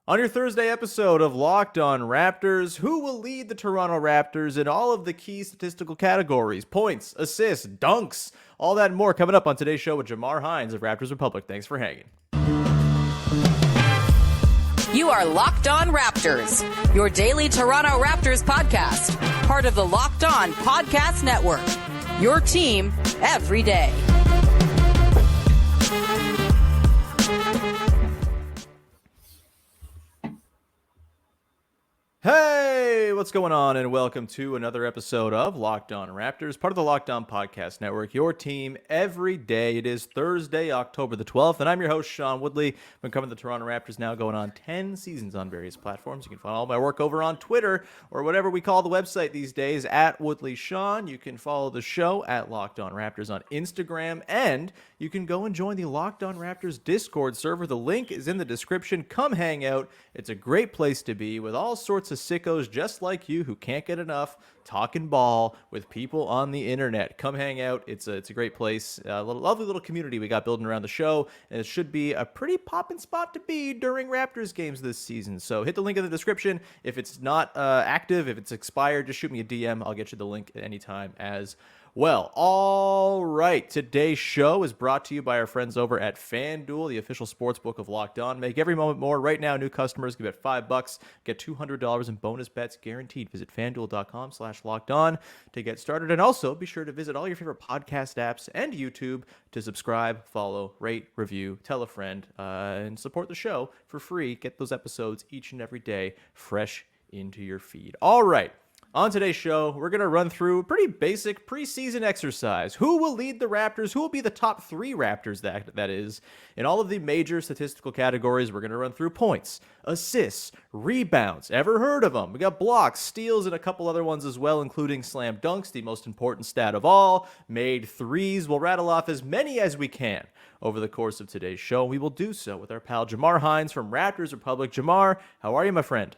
On your Thursday episode of Locked On Raptors, who will lead the Toronto Raptors in all of the key statistical categories? Points, assists, dunks, all that and more coming up on today's show with Jamar Hinds of Raptors Republic. Thanks for hanging. You are Locked On Raptors, your daily Toronto Raptors podcast, part of the Locked On Podcast Network. Your team every day. Hey, what's going on? And welcome to another episode of Locked On Raptors, part of the Locked On Podcast Network, your team every day. It is Thursday, October the 12th, and I'm your host, Sean Woodley. I've been covering the Toronto Raptors now going on 10 seasons on various platforms. You can find all my work over on Twitter, or whatever we call the website these days, at Woodley Sean. You can follow the show at Locked On Raptors on Instagram, and you can go and join the Locked On Raptors Discord server. The link is in the description. Come hang out. It's a great place to be with all sorts of sickos just like you who can't get enough talking ball with people on the internet. Come hang out. It's a great place. Lovely little community we got building around the show, and it should be a pretty poppin' spot to be during Raptors games this season. So hit the link in the description. If it's not active, if it's expired, just shoot me a DM. I'll get you the link at any time as well. All right, today's show is brought to you by our friends over at FanDuel, the official sportsbook of Locked On. Make every moment more. Right now, new customers can bet $5, get $200 in bonus bets guaranteed. Visit FanDuel.com/LockedOn to get started. And also, be sure to visit all your favorite podcast apps and YouTube to subscribe, follow, rate, review, tell a friend, and support the show for free. Get those episodes each and every day fresh into your feed. All right. On today's show, we're going to run through a pretty basic preseason exercise. Who will lead the Raptors? Who will be the top three Raptors, that is? In all of the major statistical categories, we're going to run through points, assists, rebounds. Ever heard of them? We got blocks, steals, and a couple other ones as well, including slam dunks, the most important stat of all, made threes. We'll rattle off as many as we can over the course of today's show. We will do so with our pal Jamar Hinds from Raptors Republic. Jamar, how are you, my friend?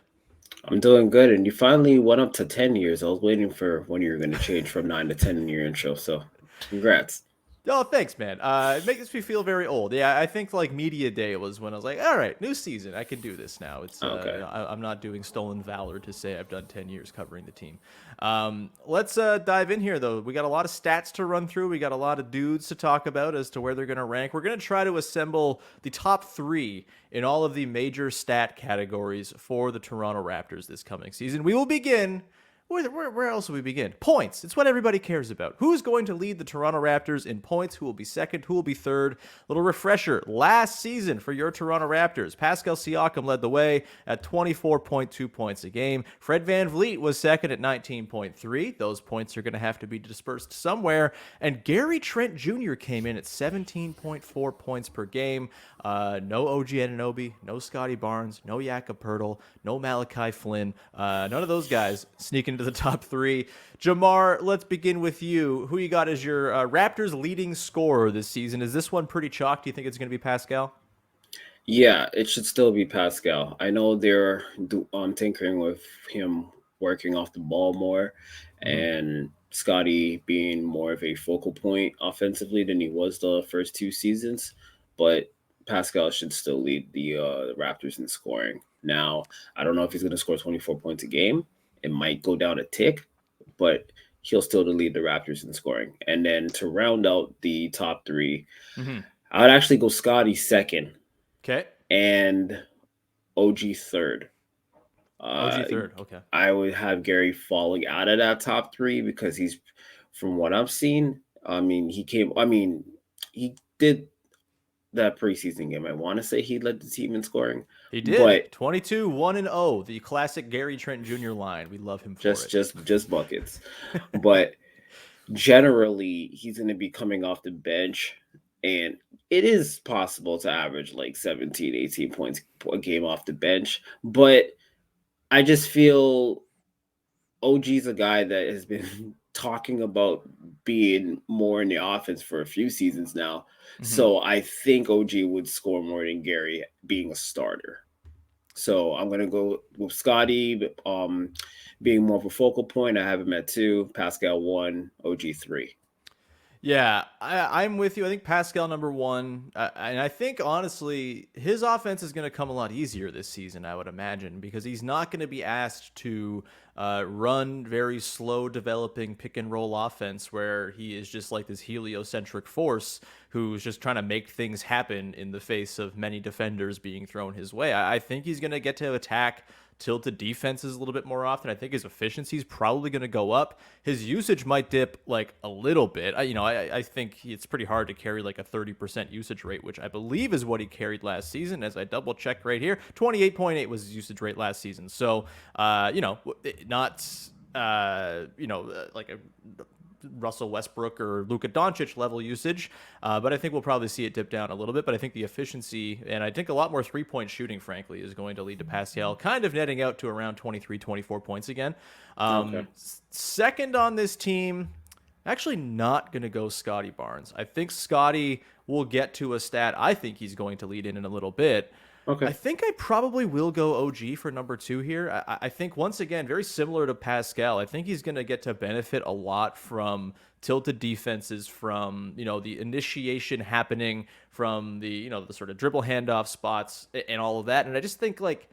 I'm doing good, and you finally went up to 10 years. I was waiting for when you were going to change from 9 to 10 in your intro, so congrats. Oh, thanks, man. It makes me feel very old. Yeah, I think like media day was when I was like, all right, new season. I can do this now. It's Okay. I'm not doing stolen valor to say I've done 10 years covering the team. Let's dive in here, though. We got a lot of stats to run through. We got a lot of dudes to talk about as to where they're going to rank. We're going to try to assemble the top three in all of the major stat categories for the Toronto Raptors this coming season. We will begin. Where else will we begin? Points. It's what everybody cares about. Who's going to lead the Toronto Raptors in points? Who will be second? Who will be third? Little refresher. Last season for your Toronto Raptors, Pascal Siakam led the way at 24.2 points a game. Fred VanVleet was second at 19.3. Those points are going to have to be dispersed somewhere. And Gary Trent Jr. came in at 17.4 points per game. No OG Anunoby, no Scottie Barnes, no Jakob Poeltl, no Malachi Flynn. None of those guys sneaking into the top three. Jamar, let's begin with you. Who you got as your Raptors leading scorer this season? Is this one pretty chalk? Do you think it's going to be Pascal? Yeah, it should still be Pascal. I know they're tinkering with him working off the ball more and Scottie being more of a focal point offensively than he was the first two seasons, but Pascal should still lead the Raptors in scoring. Now, I don't know if he's going to score 24 points a game. It might go down a tick, but he'll still lead the Raptors in scoring. And then to round out the top three, I would actually go Scottie second. Okay. And OG third. OG third. Okay. I would have Gary falling out of that top three because he's, from what I've seen, he did that preseason game. I want to say he led the team in scoring. He did. But 22, 1-0, the classic Gary Trent Jr. line. We love him for it. Just buckets. But generally, he's going to be coming off the bench, and it is possible to average like 17, 18 points a game off the bench. But I just feel OG's a guy that has been talking about being more in the offense for a few seasons now. So I think OG would score more than Gary being a starter. So I'm going to go with Scottie being more of a focal point. I have him at 2, Pascal 1, OG 3. Yeah, I'm with you. I think Pascal number one, and I think honestly his offense is going to come a lot easier this season. I would imagine because he's not going to be asked to run very slow developing pick and roll offense where he is just like this heliocentric force who's just trying to make things happen in the face of many defenders being thrown his way. I think he's going to get to attack tilted defenses a little bit more often. I think his efficiency is probably going to go up. His usage might dip like a little bit. I think it's pretty hard to carry like a 30% usage rate, which I believe is what he carried last season. As I double check right here, 28.8 was his usage rate last season. So, not like a Russell Westbrook or Luka Doncic level usage, but I think we'll probably see it dip down a little bit. But I think the efficiency and I think a lot more 3-point shooting, frankly, is going to lead to Pascal kind of netting out to around 23, 24 points again. Okay. Second on this team, actually not going to go Scottie Barnes. I think Scottie will get to a stat I think he's going to lead in a little bit. I Okay. think I probably will go OG for number two here. I think, once again, very similar to Pascal, I think he's going to get to benefit a lot from tilted defenses, from, the initiation happening, from the sort of dribble handoff spots and all of that. And I just think, like,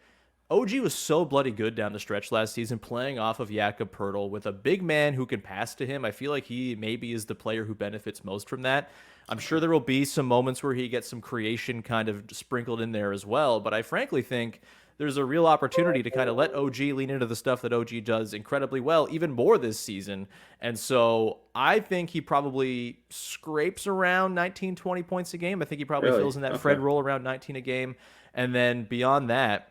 OG was so bloody good down the stretch last season, playing off of Jakob Poeltl with a big man who can pass to him. I feel like he maybe is the player who benefits most from that. I'm sure there will be some moments where he gets some creation kind of sprinkled in there as well, but I frankly think there's a real opportunity to kind of let OG lean into the stuff that OG does incredibly well, even more this season. And so I think he probably scrapes around 19, 20 points a game. I think he probably Really? fills in that Fred Okay. role around 19 a game. And then beyond that,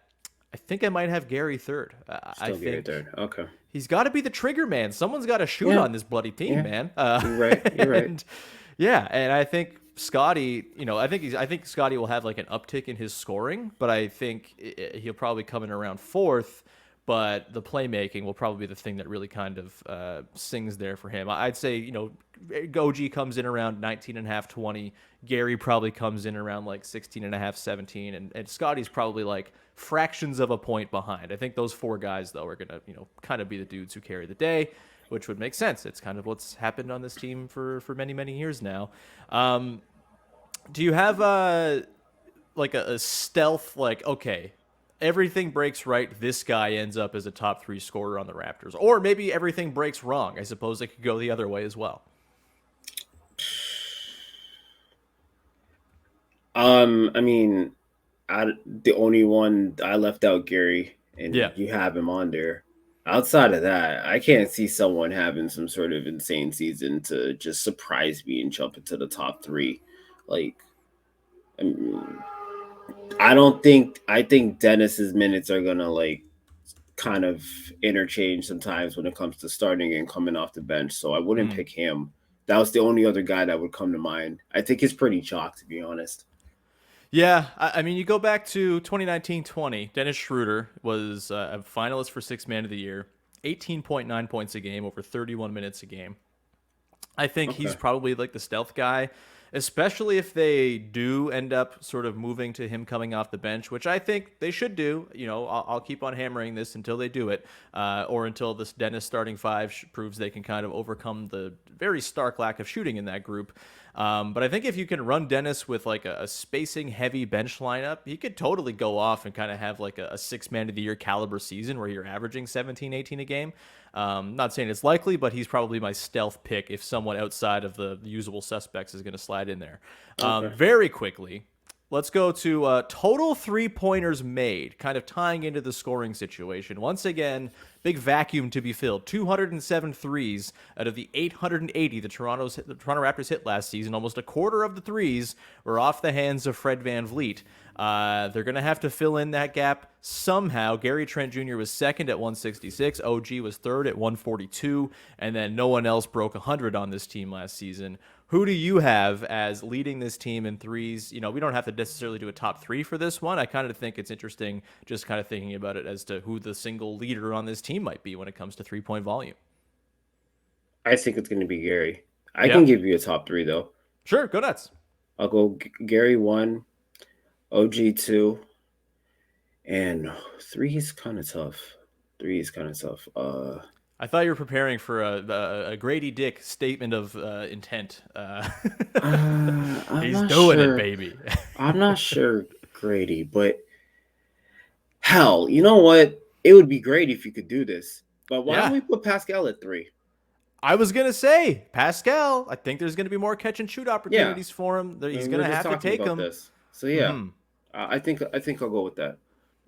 I think I might have Gary third. I Still Gary think third. Okay. he's got to be the trigger man. Someone's got to shoot Yeah. on this bloody team, Yeah. man. You're right. You're right. And yeah, and I think Scottie, I think Scottie will have like an uptick in his scoring, but I think he'll probably come in around fourth. But the playmaking will probably be the thing that really kind of sings there for him. I'd say, Goji comes in around 19 and a half, 20. Gary probably comes in around like 16 and a half, 17. And Scottie's probably like fractions of a point behind. I think those four guys, though, are going to, kind of be the dudes who carry the day, which would make sense. It's kind of what's happened on this team for many, many years now. Do you have like a stealth, like, okay, everything breaks right, this guy ends up as a top three scorer on the Raptors? Or maybe everything breaks wrong. I suppose it could go the other way as well. I mean, the only one I left out Gary, and Yeah. you have him on there. Outside of that, I can't see someone having some sort of insane season to just surprise me and jump into the top three. Like, I mean, I don't think I think Dennis's minutes are gonna like kind of interchange sometimes when it comes to starting and coming off the bench. So I wouldn't Hmm. pick him. That was the only other guy that would come to mind. I think he's pretty chalk, to be honest. Yeah, I mean, you go back to 2019-20. Dennis Schroeder was a finalist for Sixth Man of the Year, 18.9 points a game over 31 minutes a game. I think he's Okay. probably like the stealth guy, especially if they do end up sort of moving to him coming off the bench, which I think they should do. I'll keep on hammering this until they do it, or until this Dennis starting five proves they can kind of overcome the very stark lack of shooting in that group. But I think if you can run Dennis with like a spacing heavy bench lineup, he could totally go off and kind of have like a six man of the year caliber season where you're averaging 17, 18 a game. Not saying it's likely, but he's probably my stealth pick if someone outside of the usual suspects is going to slide in there. Okay. Very quickly, let's go to total three-pointers made, kind of tying into the scoring situation. Once again, big vacuum to be filled. 207 threes out of the 880 the Toronto Raptors hit last season. Almost a quarter of the threes were off the hands of Fred VanVleet. They're going to have to fill in that gap somehow. Gary Trent Jr. was second at 166. OG was third at 142. And then no one else broke 100 on this team last season. Who do you have as leading this team in threes? We don't have to necessarily do a top three for this one. I kind of think it's interesting just kind of thinking about it as to who the single leader on this team might be when it comes to 3-point volume. I think it's going to be Gary. I Yeah, can give you a top three, though. sure. Go nuts. I'll go Gary 1, OG 2, and 3 is kind of tough. 3 is kind of tough. I thought you were preparing for a Grady Dick statement of intent. I'm He's not doing it, sure. baby. I'm not sure, Grady, but hell, you know what? It would be great if you could do this. But why don't Yeah. we put Pascal at 3? I was going to say, Pascal, I think there's going to be more catch and shoot Yeah, opportunities for him. He's we going were to just have to talking take about them. this. So yeah, I think I'll go with that.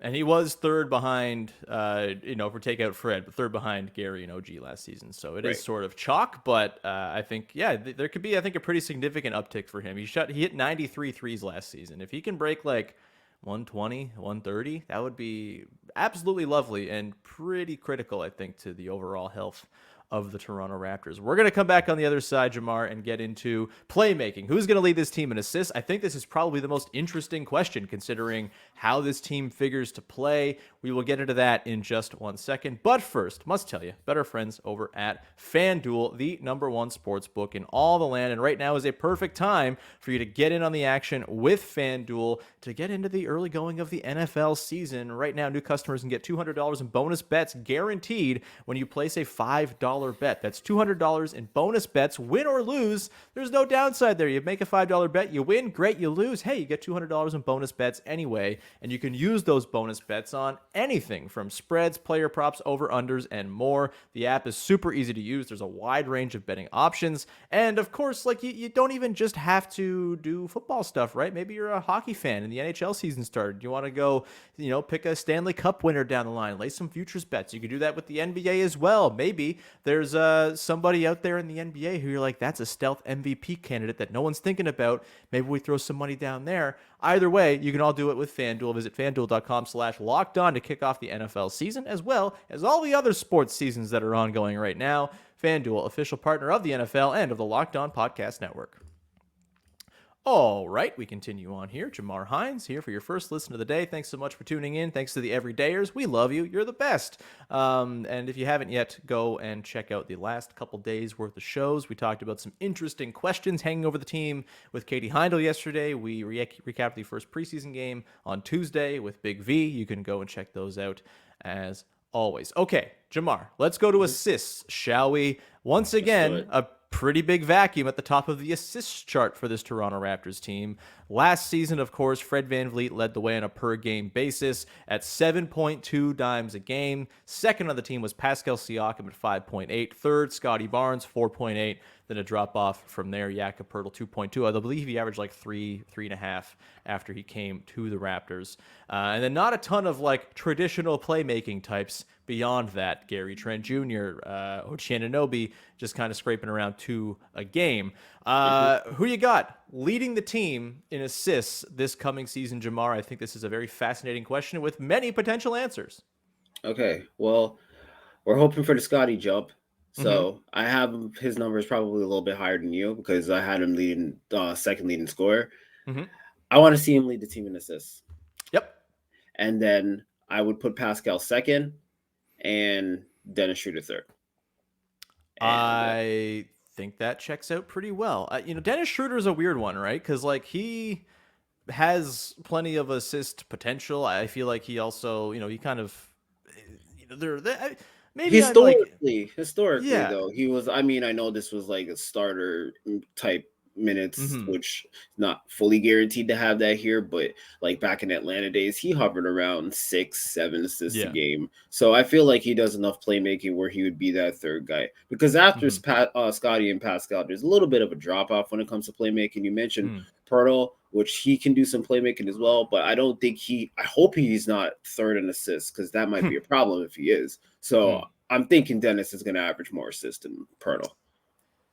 And he was third behind, for takeout Fred, but third behind Gary and OG last season. So it is Right. sort of chalk, but I think, there could be, I think, a pretty significant uptick for him. He hit 93 threes last season. If he can break like 120, 130, that would be absolutely lovely and pretty critical, I think, to the overall health of the Toronto Raptors. We're going to come back on the other side, Jamar, and get into playmaking. Who's going to lead this team in assists? I think this is probably the most interesting question considering how this team figures to play. We will get into that in just 1 second. But first, must tell you, better friends over at FanDuel, the #1 sports book in all the land. And right now is a perfect time for you to get in on the action with FanDuel to get into the early going of the NFL season. Right now, new customers can get $200 in bonus bets guaranteed when you place a $5 bet. That's $200 in bonus bets, win or lose. There's no downside there. You make a $5 bet, you win, great, you lose. Hey, you get $200 in bonus bets anyway, and you can use those bonus bets on anything from spreads, player props, over-unders, and more. The app is super easy to use. There's a wide range of betting options, and of course, like you don't even just have to do football stuff, right? Maybe you're a hockey fan and the NHL season started. You want to go, pick a Stanley Cup winner down the line, lay some futures bets. You can do that with the NBA as well. Maybe there's somebody out there in the NBA who you're like, that's a stealth MVP candidate that no one's thinking about. Maybe we throw some money down there. Either way, you can all do it with FanDuel. Visit FanDuel.com/lockedon to kick off the NFL season, as well as all the other sports seasons that are ongoing right now. FanDuel, official partner of the NFL and of the Locked On Podcast Network. All right, we continue on here. Jamar Hinds here for your first listen of the day. Thanks so much for tuning in. Thanks to the everydayers. We love you. You're the best. And if you haven't yet, go and check out the last couple days worth of shows. We talked about some interesting questions hanging over the team with Katie Heindel yesterday. We recapped the first preseason game on Tuesday with Big V. You can go and check those out as always. Okay, Jamar, let's go to assists, shall we? Once again, a pretty big vacuum at the top of the assists chart for this Toronto Raptors team. Last season, of course, Fred VanVleet led the way on a per-game basis at 7.2 dimes a game. Second on the team was Pascal Siakam at 5.8. Third, Scottie Barnes, 4.8. Then a drop-off from there, Jakob Poeltl, 2.2. I believe he averaged like 3.5 after he came to the Raptors. And then not a ton of like traditional playmaking types beyond that. Gary Trent Jr., Anunoby, just kind of scraping around 2 a game. Who you got leading the team in assists this coming season, Jamar? I think this is a very fascinating question with many potential answers. Okay, well, we're hoping for the Scottie jump. So I have his numbers probably a little bit higher than you because I had him leading second leading scorer. I want to see him lead the team in assists. Yep. And then I would put Pascal second and Dennis Schroeder third. I think that checks out pretty well. Dennis Schroeder is a weird one, right? Because like he has plenty of assist potential. I feel like he also, he kind of, maybe historically, Yeah. though, he was. I mean, I know this was like a starter type minutes, which not fully guaranteed to have that here, but like back in Atlanta days, he hovered around 6-7 assists a game. So I feel like he does enough playmaking where he would be that third guy. Because after Scottie and Pascal, there's a little bit of a drop off when it comes to playmaking. You mentioned Poeltl, which he can do some playmaking as well, but I don't think I hope he's not third in assists because that might be a problem if he is. So I'm thinking Dennis is going to average more assists than Poeltl.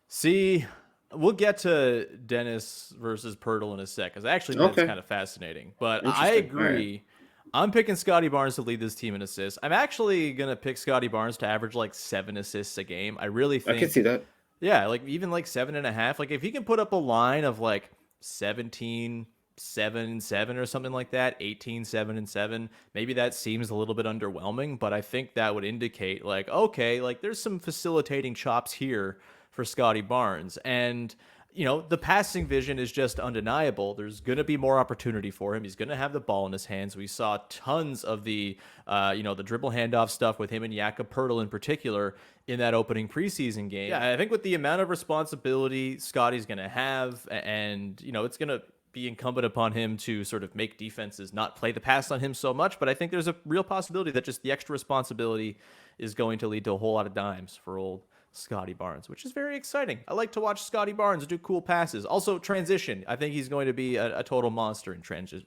See, we'll get to Dennis versus Poeltl in a sec, because I actually think that's kind of fascinating. But I agree. Right. I'm picking Scottie Barnes to lead this team in assists. I'm actually going to pick Scottie Barnes to average like 7 assists a game. I really think. I can see that. Yeah, like even like 7.5. Like if he can put up a line of like 17, 7 and 7 or something like that, 18, 7 and 7, maybe that seems a little bit underwhelming, but I think that would indicate like, okay, like there's some facilitating chops here for Scottie Barnes. And the passing vision is just undeniable. There's going to be more opportunity for him. He's going to have the ball in his hands. We saw tons of the dribble handoff stuff with him and Jakob Poeltl in particular in that opening preseason game. Yeah, I think with the amount of responsibility Scottie's going to have, and, it's going to be incumbent upon him to sort of make defenses not play the pass on him so much. But I think there's a real possibility that just the extra responsibility is going to lead to a whole lot of dimes for old Scottie Barnes, which is very exciting. I like to watch Scottie Barnes do cool passes. Also, transition. I think he's going to be a total monster in transition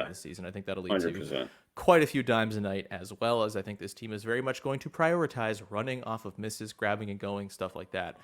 this season. I think that'll lead 100%. To quite a few dimes a night, as well as I think this team is very much going to prioritize running off of misses, grabbing and going, stuff like that.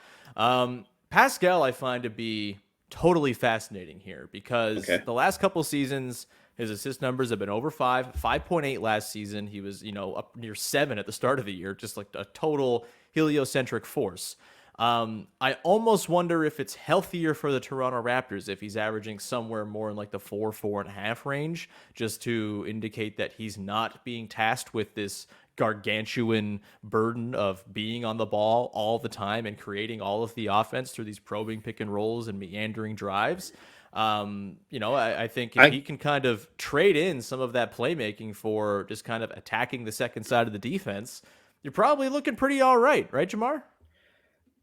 Pascal, I find to be totally fascinating here because the last couple seasons, his assist numbers have been over 5.8 last season. He was, up near 7 at the start of the year, just like a total heliocentric force. I almost wonder if it's healthier for the Toronto Raptors if he's averaging somewhere more in like the 4.5 range, just to indicate that he's not being tasked with this gargantuan burden of being on the ball all the time and creating all of the offense through these probing pick and rolls and meandering drives. I think if he can kind of trade in some of that playmaking for just kind of attacking the second side of the defense, you're probably looking pretty all right, Jamar?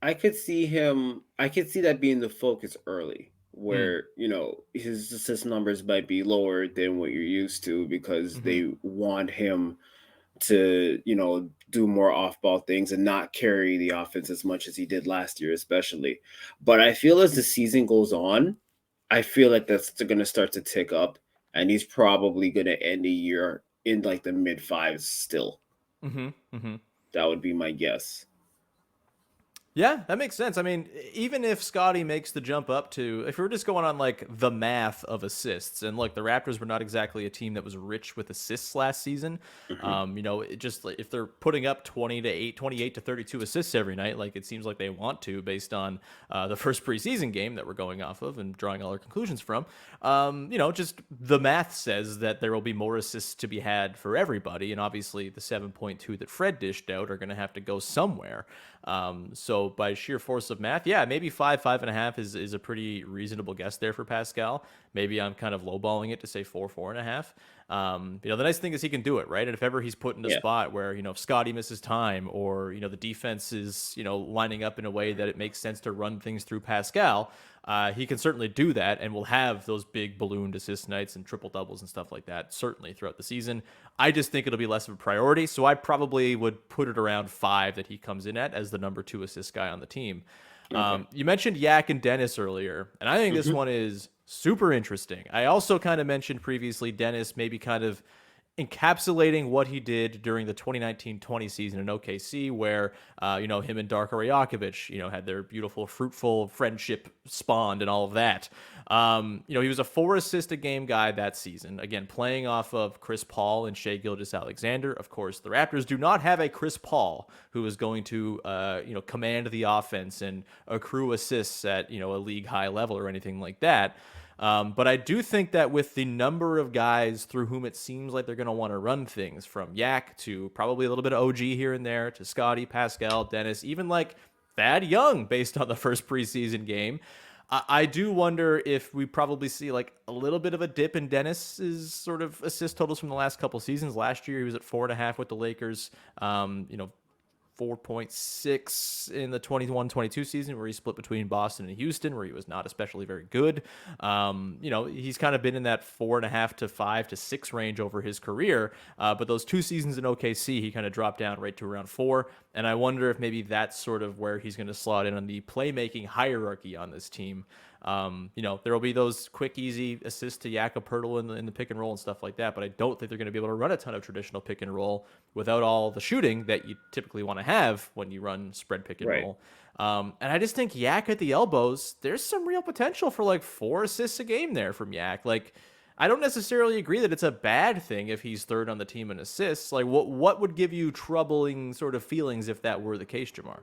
I could see that being the focus early, where, his assist numbers might be lower than what you're used to because they want him to, do more off-ball things and not carry the offense as much as he did last year, especially. But I feel as the season goes on, I feel like that's going to start to tick up, and he's probably going to end the year in like the mid 5s still. That would be my guess. Yeah, that makes sense. I mean, even if Scottie makes the jump up to, if we're just going on like the math of assists, and look, the Raptors were not exactly a team that was rich with assists last season. It just, if they're putting up 28 to 32 assists every night, like it seems like they want to, based on the first preseason game that we're going off of and drawing all our conclusions from. Just the math says that there will be more assists to be had for everybody, and obviously the 7.2 that Fred dished out are going to have to go somewhere. So by sheer force of math, maybe 5.5 is a pretty reasonable guess there for Pascal. Maybe I'm kind of lowballing it to say 4.5. The nice thing is he can do it, right? And if ever he's put in a spot where, if Scottie misses time or, the defense is, lining up in a way that it makes sense to run things through Pascal, he can certainly do that, and will have those big ballooned assist nights and triple doubles and stuff like that certainly throughout the season. I just think it'll be less of a priority, so I probably would put it around 5 that he comes in at as the number 2 assist guy on the team. You mentioned Yak and Dennis earlier, and I think this one is super interesting. I also kind of mentioned previously Dennis maybe kind of encapsulating what he did during the 2019-20 season in OKC, where him and Darko Rajakovic had their beautiful, fruitful friendship spawned and all of that. He was a 4 assist a game guy that season, again playing off of Chris Paul and Shai Gilgeous-Alexander. Of course, the Raptors do not have a Chris Paul who is going to command the offense and accrue assists at a league high level or anything like that. But I do think that with the number of guys through whom it seems like they're going to want to run things, from Yak to probably a little bit of OG here and there, to Scottie, Pascal, Dennis, even like Thad Young based on the first preseason game, I do wonder if we probably see like a little bit of a dip in Dennis's sort of assist totals from the last couple seasons. Last year he was at 4.5 with the Lakers. 4.6 in the 21-22 season, where he split between Boston and Houston, where he was not especially very good. He's kind of been in that 4.5 to 5 to 6 range over his career. But those 2 seasons in OKC, he kind of dropped down right to around 4. And I wonder if maybe that's sort of where he's going to slot in on the playmaking hierarchy on this team. There will be those quick, easy assists to Jakob Poeltl in the pick and roll and stuff like that, but I don't think they're going to be able to run a ton of traditional pick and roll without all the shooting that you typically want to have when you run spread pick and roll. And I just think Yak at the elbows, there's some real potential for like 4 assists a game there from Yak. Like, I don't necessarily agree that it's a bad thing if he's third on the team in assists. Like, what would give you troubling sort of feelings if that were the case, Jamar?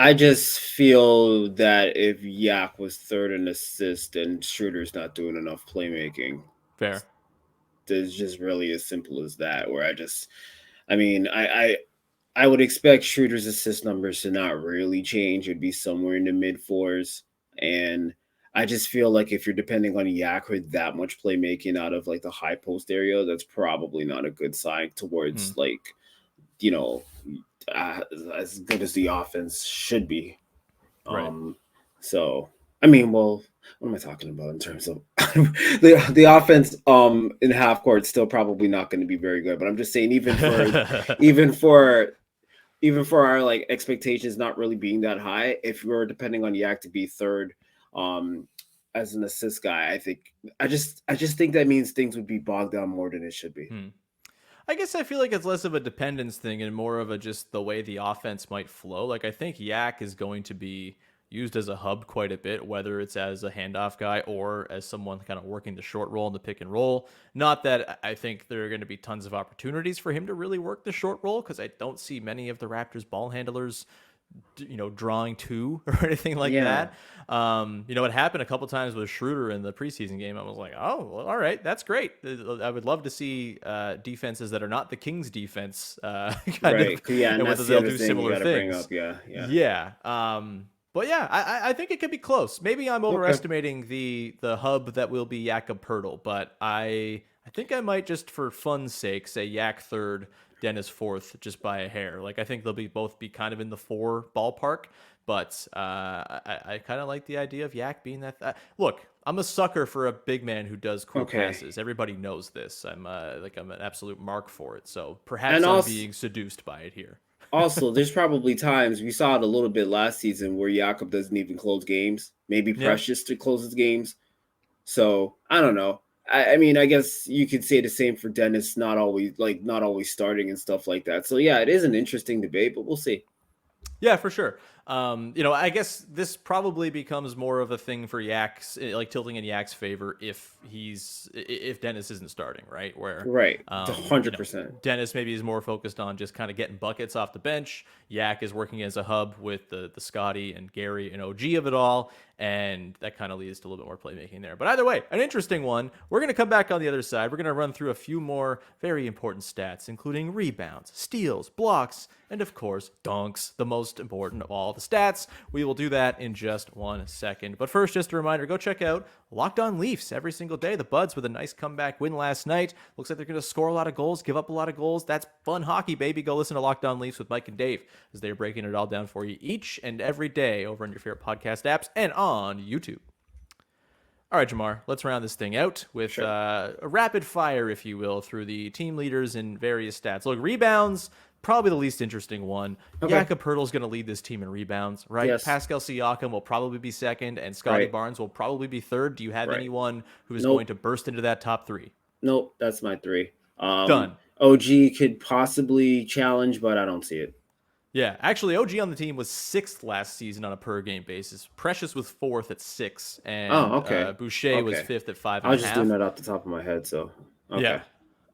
I just feel that if Yak was third in assist and Schroeder's not doing enough playmaking. Fair. It's just really as simple as that, where I I would expect Schroeder's assist numbers to not really change. It'd be somewhere in the mid fours. And I just feel like if you're depending on Yak for that much playmaking out of like the high post area, that's probably not a good sign towards like, you know, as good as the offense should be. Right. So I mean, well, what am I talking about in terms of the offense? In half court, still probably not going to be very good. But I'm just saying, even for even for our like expectations not really being that high, if we're depending on Yak to be third, as an assist guy, I just think that means things would be bogged down more than it should be. I guess I feel like it's less of a dependence thing and more of a just the way the offense might flow. Like I think Yak is going to be used as a hub quite a bit, whether it's as a handoff guy or as someone kind of working the short roll and the pick and roll. Not that I think there are going to be tons of opportunities for him to really work the short roll because I don't see many of the Raptors ball handlers drawing two or anything like Yeah. that. It happened a couple times with Schroeder in the preseason game. I was like, oh, well, all right, that's great. I would love to see defenses that are not the Kings defense kind Right. of, Yeah, and and whether that's the they'll other do thing you similar got to bring things. up. Yeah. Yeah. Yeah. But yeah, I think it could be close. Maybe I'm Okay. overestimating the hub that will be Jakob Poeltl, but I think I might just for fun's sake say Yak third, Dennis fourth, just by a hair. Like I think they'll both be kind of in the 4 ballpark, but I kind of like the idea of Yak being that. Look, I'm a sucker for a big man who does cool Okay. passes. Everybody knows this. I'm an absolute mark for it. So And perhaps I'm also, being seduced by it here. there's probably times we saw it a little bit last season where Jakob doesn't even close games. Maybe Yeah. Precious to close his games. So I don't know. I mean, I guess you could say the same for Dennis, not always starting and stuff like that. So yeah, it is an interesting debate, but we'll see. Yeah, for sure. I guess this probably becomes more of a thing for Yak's, like tilting in Yak's favor if Dennis isn't starting, right? Where, Right, um, you know, 100%. Dennis maybe is more focused on just kind of getting buckets off the bench. Yak is working as a hub with the Scottie and Gary and OG of it all, and that kind of leads to a little bit more playmaking there. But either way, an interesting one. We're going to come back on the other side. We're going to run through a few more very important stats, including rebounds, steals, blocks, and of course, dunks, the most important of all the stats. We will do that in just 1 second. But first, just a reminder, go check out Locked On Leafs every single day. The Buds with a nice comeback win last night. Looks like they're going to score a lot of goals, give up a lot of goals. That's fun hockey, baby. Go listen to Locked On Leafs with Mike and Dave as they're breaking it all down for you each and every day over on your favorite podcast apps and on YouTube. All right, Jamar, let's round this thing out with Sure. a rapid fire, if you will, through the team leaders and various stats. Look, rebounds, probably the least interesting one. Okay. Jakob Poeltl's going to lead this team in rebounds, right? Yes. Pascal Siakam will probably be second, and Scottie Right. Barnes will probably be third. Do you have Right. anyone who is Nope. going to burst into that top 3? Nope, that's my 3. Done. OG could possibly challenge, but I don't see it. Yeah, actually, OG on the team was 6th last season on a per game basis. Precious was 4th at 6, and Okay. Boucher was Okay. 5th at 5 I and was a just half. doing that off the top of my head, so okay.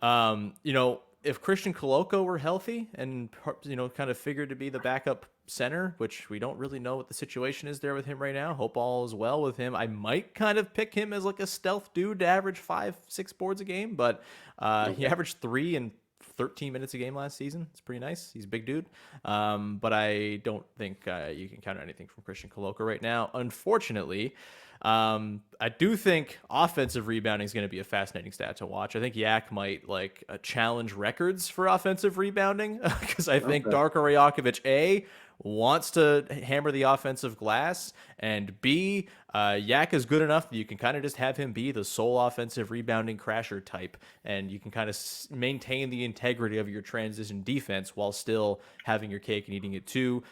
Yeah. If Christian Koloko were healthy and, kind of figured to be the backup center, which we don't really know what the situation is there with him right now. Hope all is well with him. I might kind of pick him as like a stealth dude to average 5-6 boards a game, but he averaged 3 and 13 minutes a game last season. It's pretty nice. He's a big dude. But I don't think you can count on anything from Christian Koloko right now, unfortunately. I do think offensive rebounding is going to be a fascinating stat to watch. I think Yak might challenge records for offensive rebounding because I think Darko Rajakovic, wants to hammer the offensive glass, and B, Yak is good enough that you can kind of just have him be the sole offensive rebounding crasher type, and you can kind of maintain the integrity of your transition defense while still having your cake and eating it too.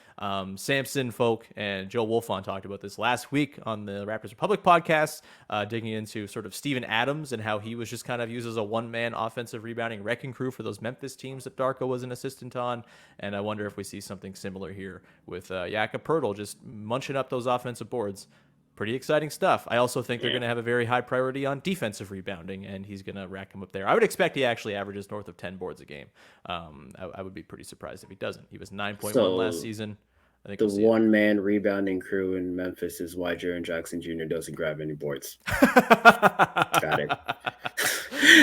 Samson Folk and Joe Wolfon talked about this last week on the Raptors Republic podcast, digging into sort of Steven Adams and how he was just kind of used as a one-man offensive rebounding wrecking crew for those Memphis teams that Darko was an assistant on, and I wonder if we see something similar here with Jakob Poeltl just munching up those offensive boards. Pretty exciting stuff. I also think they're going to have a very high priority on defensive rebounding, and he's going to rack them up there. I would expect he actually averages north of 10 boards a game. I would be pretty surprised if he doesn't. He was 9.1 last season. I think the we'll see it. one-man rebounding crew in Memphis is why Jaren Jackson Jr. doesn't grab any boards. Got it.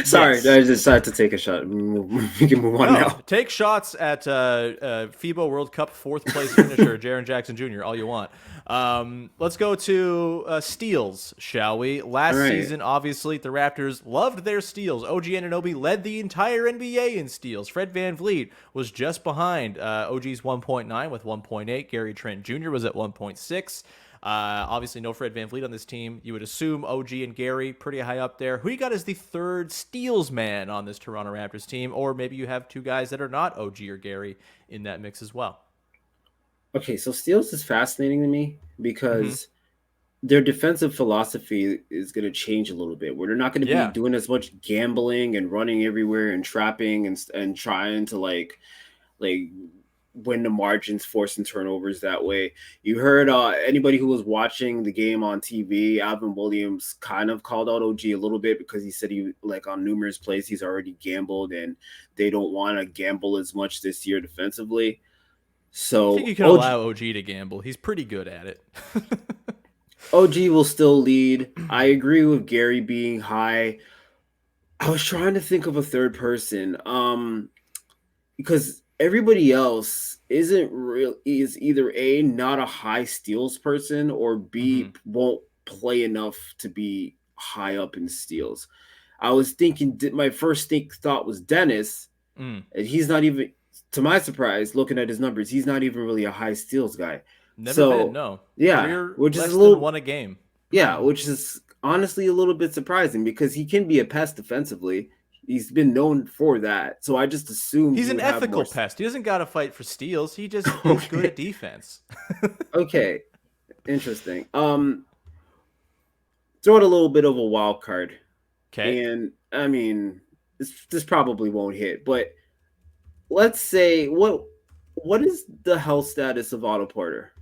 Sorry, Yes. I just had to take a shot. We can move on No, now. take shots at FIBA World Cup fourth place finisher Jaren Jackson Jr. all you want. Let's go to steals, shall we? All Last right. season, obviously, the Raptors loved their steals. OG Anunoby led the entire NBA in steals. Fred VanVleet was just behind OG's 1.9 with 1.8. Gary Trent Jr. was at 1.6. Obviously, no Fred VanVleet on this team. You would assume OG and Gary pretty high up there. Who you got as the third steals man on this Toronto Raptors team? Or maybe you have two guys that are not OG or Gary in that mix as well. Okay, so steals is fascinating to me Mm-hmm. because their defensive philosophy is going to change a little bit, where they're not going to be Yeah. doing as much gambling and running everywhere and trapping and trying to like win the margins, forcing turnovers that way. You heard anybody who was watching the game on TV, Alvin Williams kind of called out OG a little bit because he said he like on numerous plays he's already gambled and they don't want to gamble as much this year defensively. I think you So can allow OG to gamble. He's pretty good at it. OG will still lead. I agree with Gary being high. I was trying to think of a third person. Because everybody else isn't real is either A, not a high steals person, or Mm-hmm. B, won't play enough to be high up in steals. I was thinking my first thought was Dennis, Mm. and he's not even, to my surprise, looking at his numbers, he's not even really a high steals guy. Never been, So no. yeah, Career which is less a than little one a game. yeah, which is honestly a little bit surprising because he can be a pest defensively. He's been known for that. So I just assumed He's he an would have more. ethical pest. He doesn't got to fight for steals. He just is good Okay. at defense. Okay. Interesting. Throw out a little bit of a wild card. Okay. And I mean, this probably won't hit, but let's say what is the health status of Otto Porter?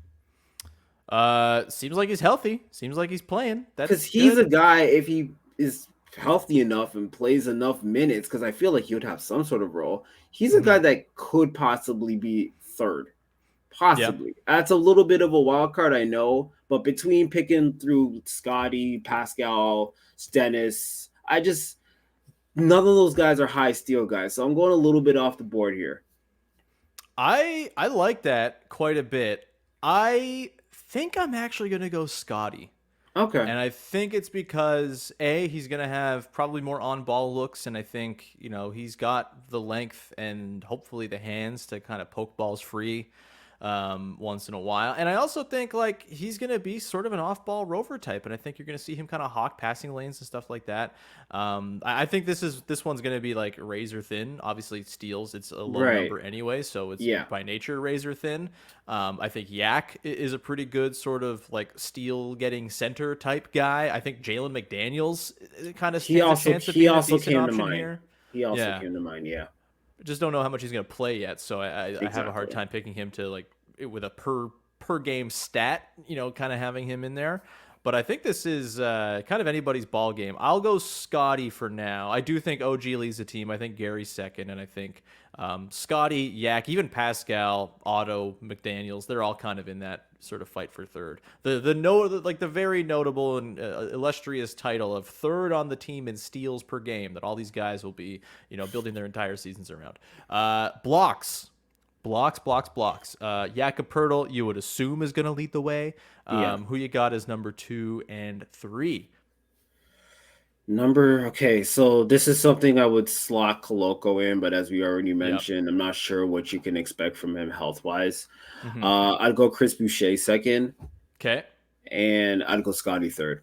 Seems like he's healthy. Seems like he's playing. Because That's he's a good. guy, if he is healthy enough and plays enough minutes, because I feel like he would have some sort of role, he's a guy Mhm. that could possibly be third. Yeah. Possibly. That's a little bit of a wild card, I know, but between picking through Scottie, Pascal, Stennis, none of those guys are high steal guys. So I'm going a little bit off the board here. I like that quite a bit. I think I'm actually gonna go Scotty. Okay. And I think it's because he's gonna have probably more on-ball looks, and I think he's got the length and hopefully the hands to kind of poke balls free once in a while. And I also think like he's gonna be sort of an off-ball rover type, and I think you're gonna see him kind of hawk passing lanes and stuff like that. I think this one's gonna be like razor thin. Obviously, steals it's a low Right. number anyway, so it's Yeah. by nature razor thin. I think Yak is a pretty good sort of like steal getting center type guy. I think Jalen McDaniels kind of He stands a also chance of he being a also decent came to option mind. here. He also Yeah, came to mind, yeah. just don't know how much he's going to play yet, so I have a hard Exactly. time picking him to like with a per game stat, kind of having him in there. But I think this is kind of anybody's ball game. I'll go Scotty for now. I do think OG leads the team. I think Gary's second, and I think Scotty, Yak, even Pascal, Otto, McDaniels, they're all kind of in that sort of fight for third. The very notable and illustrious title of third on the team in steals per game that all these guys will be, building their entire seasons around. Blocks. Blocks. Jakob Poeltl, you would assume, is going to lead the way. Yeah. Who you got as number 2 and 3? Okay, so this is something I would slot Coloco in, but as we already Yep. mentioned, I'm not sure what you can expect from him health wise. Mm-hmm. I'd go Chris Boucher second, Okay. and I'd go Scotty third.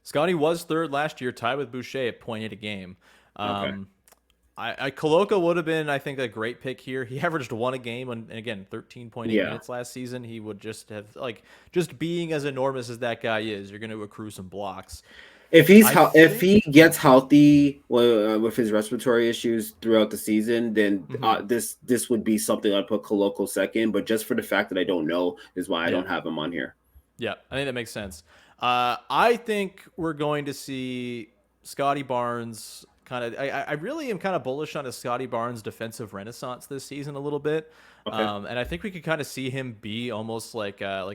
Scotty was third last year, tied with Boucher at 0.8 a game. Okay. Coloco would have been, I think, a great pick here. He averaged 1 a game, and again, 13.8 Yeah. minutes last season. He would just have, just being as enormous as that guy is, you're going to accrue some blocks. If think- he gets healthy with his respiratory issues throughout the season, then this would be something I'd put Coloco second. But just for the fact that I don't know is why I don't have him on here. Yeah, I think that makes sense. I think we're going to see Scottie Barnes kind of. I really am kind of bullish on a Scottie Barnes defensive renaissance this season a little bit. Okay. And I think we could kind of see him be almost like a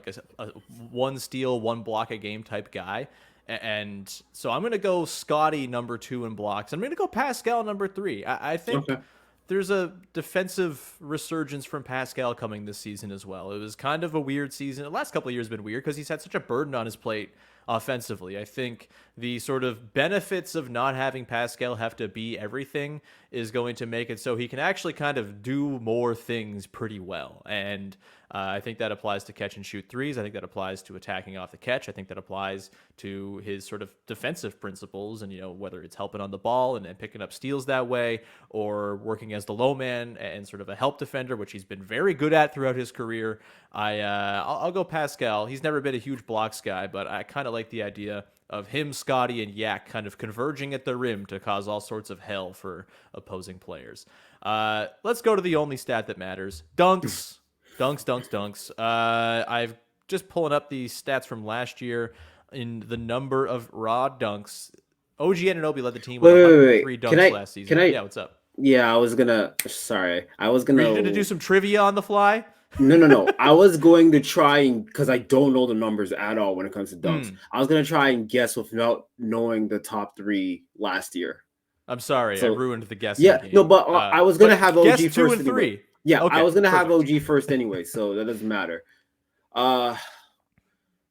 one steal, one block a game type guy. And so I'm going to go Scottie number 2 in blocks. I'm going to go Pascal number 3. I think Okay. there's a defensive resurgence from Pascal coming this season as well. It was kind of a weird season. The last couple of years have been weird because he's had such a burden on his plate offensively. I think the sort of benefits of not having Pascal have to be everything is going to make it so he can actually kind of do more things pretty well. And I think that applies to catch and shoot threes. I think that applies to attacking off the catch. I think that applies to his sort of defensive principles and, whether it's helping on the ball and picking up steals that way or working as the low man and sort of a help defender, which he's been very good at throughout his career. I'll go Pascal. He's never been a huge blocks guy, but I kind of like the idea of him, Scottie, and Yak kind of converging at the rim to cause all sorts of hell for opposing players. Let's go to the only stat that matters. Dunks. Dunks. I've just pulling up the stats from last year in the number of raw dunks. OG Anunoby led the team with 103 dunks last season. Yeah, what's up? Yeah, I was gonna. Sorry, I was gonna. Were you gonna do some trivia on the fly? No. I was going to try and because I don't know the numbers at all when it comes to dunks. I was gonna try and guess without knowing the top 3 last year. I'm sorry, I ruined the guessing. Yeah, game. no, but I was gonna have OG guess first. 2 and 3. Anyway. Yeah, okay, I was gonna perfect. have OG first anyway, so that doesn't matter.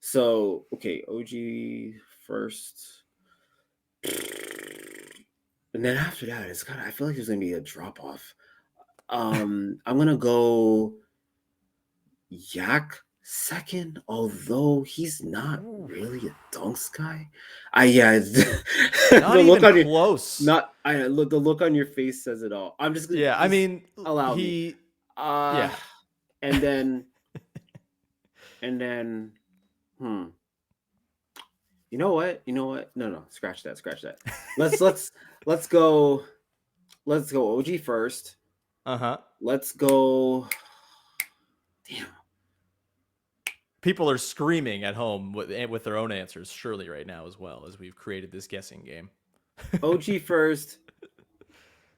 So okay, OG first, and then after that, it's kind of. I feel like there's gonna be a drop off. I'm gonna go Yak second, although he's not really a dunks guy. Not even close. The look on your face says it all. I'm just yeah. I mean, allow me. Yeah. And then, You know what? No, scratch that. Let's go OG first. Let's go. Damn. People are screaming at home with their own answers, surely right now as well as we've created this guessing game. OG first,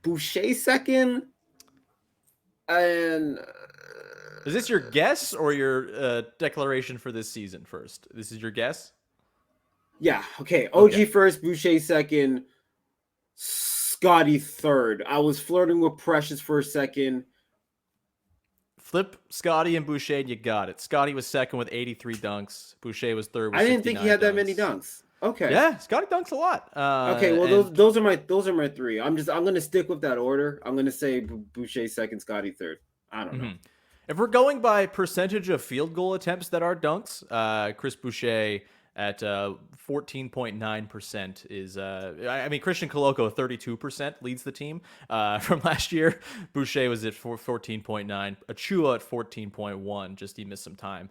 Boucher second, and is this your guess or your declaration for this season first? This is your guess? Yeah. Okay. OG first, Boucher second, Scottie third. I was flirting with Precious for a second. Flip Scottie and Boucher, and you got it. Scottie was second with 83 dunks. Boucher was third with 69 I didn't think he had that many dunks. Okay. Yeah, Scottie dunks a lot. Okay, well those are my 3. I'm gonna stick with that order. I'm gonna say Boucher second, Scottie third. I don't know. If we're going by percentage of field goal attempts that are dunks, Chris Boucher at 14.9% is Christian Coloco 32% leads the team from last year. Boucher was at 14.9, Achua at 14.1, just he missed some time.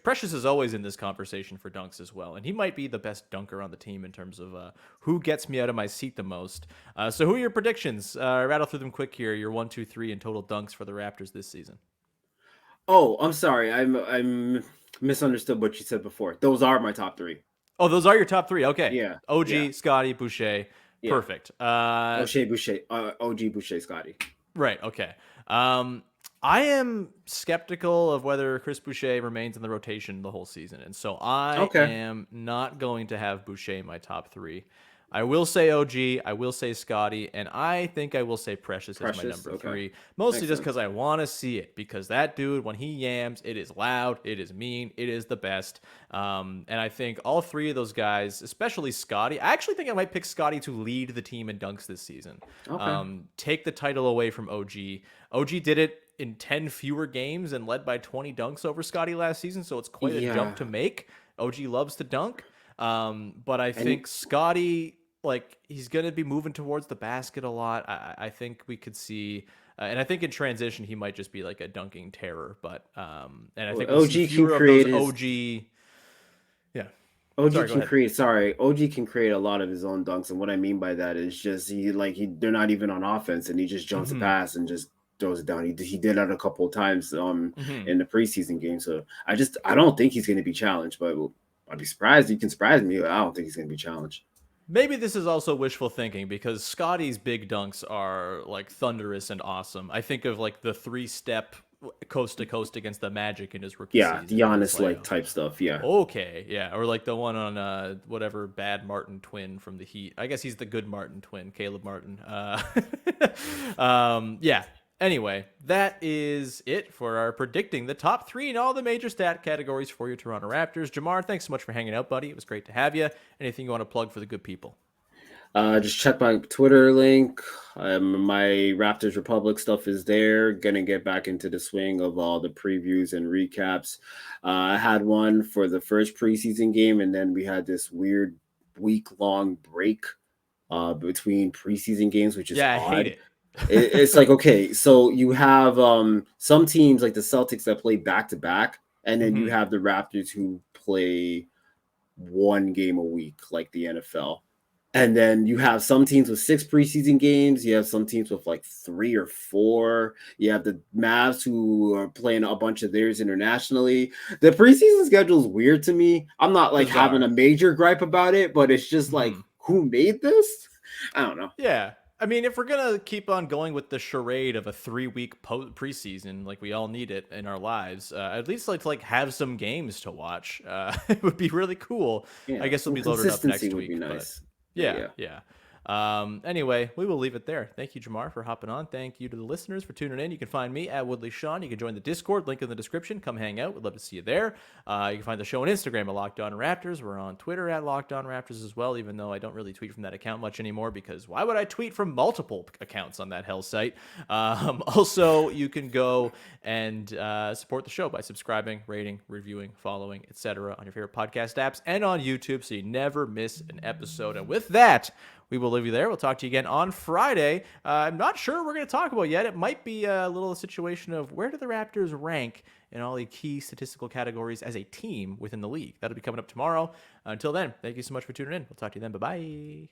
Precious is always in this conversation for dunks as well, and he might be the best dunker on the team in terms of who gets me out of my seat the most. So who are your predictions? Rattle through them quick here. Your 1, 2, 3 in total dunks for the Raptors this season. Oh, I'm sorry. I'm misunderstood what you said before. Those are my top 3. Oh, those are your top 3. Okay. Yeah. OG, Scottie, Boucher. Yeah. Perfect. Boucher. OG, Boucher, Scottie. Right. Okay. I am skeptical of whether Chris Boucher remains in the rotation the whole season, and so I am not going to have Boucher in my top 3. I will say OG, I will say Scottie, and I think I will say Precious as my number 3. Mostly just because I want to see it, because that dude, when he yams, it is loud, it is mean, it is the best. And I think all 3 of those guys, especially Scottie, I actually think I might pick Scottie to lead the team in dunks this season. Take the title away from OG. OG did it in 10 fewer games and led by 20 dunks over Scottie last season, so it's quite a jump to make. OG loves to dunk. But I think Scottie, he's going to be moving towards the basket a lot. I think we could see, and I think in transition, he might just be like a dunking terror. But, and I think we'll see fewer of those OG. Yeah. OG can create a lot of his own dunks. And what I mean by that is just, they're not even on offense and he just jumps the pass and just throws it down. He did that a couple of times, in the preseason game. So I don't think he's going to be challenged, but I'd be surprised. He can surprise me. I don't think he's going to be challenged. Maybe this is also wishful thinking because Scottie's big dunks are thunderous and awesome. I think of the 3-step coast to coast against the Magic in his rookie Yeah, season. Giannis like type stuff. Yeah. Okay, yeah, or like the one on whatever bad Martin twin from the Heat. I guess he's the good Martin twin, Caleb Martin. Yeah. Anyway, that is it for our predicting the top 3 in all the major stat categories for your Toronto Raptors. Jamar, thanks so much for hanging out, buddy. It was great to have you. Anything you want to plug for the good people? Just check my Twitter link. My Raptors Republic stuff is there. Gonna get back into the swing of all the previews and recaps. I had one for the first preseason game, and then we had this weird week-long break between preseason games, which is I odd. hate it. It's like, okay, so you have some teams like the Celtics that play back-to-back, and then you have the Raptors who play one game a week, like the NFL. And then you have some teams with 6 preseason games. You have some teams with like 3 or 4. You have the Mavs who are playing a bunch of theirs internationally. The preseason schedule is weird to me. I'm not like having a major gripe about it, but it's just like, who made this? I don't know. Yeah. I mean, if we're going to keep on going with the charade of a 3-week preseason, like we all need it in our lives, at least like have some games to watch. It would be really cool. Yeah, I guess it'll be loaded up next week. Would be nice. Yeah. Anyway, we will leave it there. Thank you, Jamar, for hopping on. Thank you to the listeners for tuning in. You can find me at Woodley Sean. You can join the Discord, link in the description. Come hang out. We'd love to see you there. You can find the show on Instagram at Locked On Raptors. We're on Twitter at Locked On Raptors as well, even though I don't really tweet from that account much anymore, because why would I tweet from multiple accounts on that hell site? Also, you can go and support the show by subscribing, rating, reviewing, following, etc. on your favorite podcast apps and on YouTube, so you never miss an episode. And with that, we will leave you there. We'll talk to you again on Friday. I'm not sure we're going to talk about yet. It might be a little situation of where do the Raptors rank in all the key statistical categories as a team within the league. That'll be coming up tomorrow. Until then, thank you so much for tuning in. We'll talk to you then. Bye-bye.